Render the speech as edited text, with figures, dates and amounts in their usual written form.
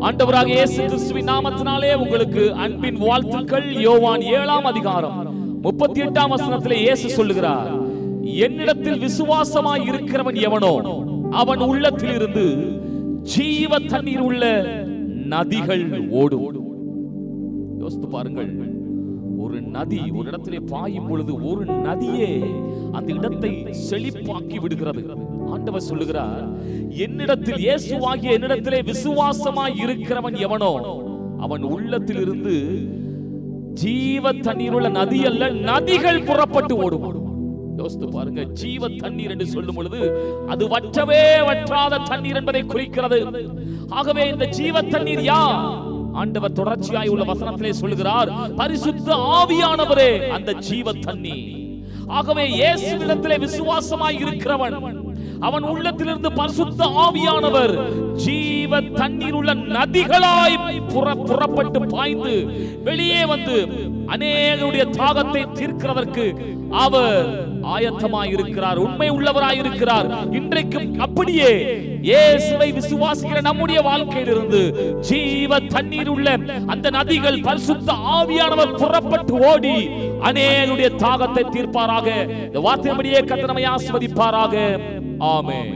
ஆண்டவராகிய இயேசு கிறிஸ்துவின் நாமத்தினாலே உங்களுக்கு அன்பின் வாழ்த்துக்கள். யோவான் 7ஆம் அதிகாரம் 38ஆம் வசனத்திலே இயேசு சொல்லுகிறார், என்னிடத்தில் விசுவாசமாய் இருக்கிறவன் எவனோ அவன் உள்ளத்தில் இருந்து ஜீவ தண்ணீர் உள்ள நதிகள் ஓடும். யோசித்து பாருங்கள், ஒரு நதி ஒரு இடத்திலே பாயும் பொழுது ஒரு நதியே அந்த இடத்தை செழிப்பாக்கி விடுகிறது. ஆண்டவர் சொல்லுகிறார், என்னிடத்தில் இயேசுவாகிய என்னிடத்திலே விசுவாசமாய் இருக்கிறவன் எவனோ அவன் உள்ளத்தில் இருந்து ஜீவ தண்ணீர் உள்ள நதி அல்ல நதிகள் புறப்பட்டு ஓடும். யோசித்து பாருங்க, ஜீவ தண்ணீர் என்று சொல்லும் பொழுது அது வற்றவே வற்றாத தண்ணீர் என்பதை குறிக்கிறது. ஆகவே இந்த ஜீவ தண்ணீர் யார்? ஆண்டவர் தொடர்ச்சியாய் உள்ள வசனத்திலே சொல்லுகிறார், பரிசுத்த ஆவியானவரே அந்த ஜீவ தண்ணீர். ஆகவே இயேசுவிடத்திலே விசுவாசமாய் இருக்கிறவன் அவன் உள்ளத்திலிருந்து பரிசுத்த ஆவியானவர் ஜீவ தண்ணீர் உள்ள நதிகளாய் புறப்பட்டு பாய்ந்து வெளியே வந்து அநேகருடைய தாகத்தை தீர்க்கிறதற்கு அவர் ஆயத்தமாய் இருக்கிறார், உண்மை உள்ளவராய் இருக்கிறார். இன்றைக்கும் அப்படியே இயேசுவை விசுவாசிக்கிற நம்முடைய வாழ்க்கையிலிருந்து ஜீவ தண்ணீர் உள்ள அந்த நதிகள் பரிசுத்த ஆவியானவர் புறப்பட்டு ஓடி அநேகருடைய தாகத்தை தீர்ப்பாராக. இந்த வார்த்தையின்படியே கர்த்தர் நம்மை ஆசீர்வதிப்பாராக. ஆமென்.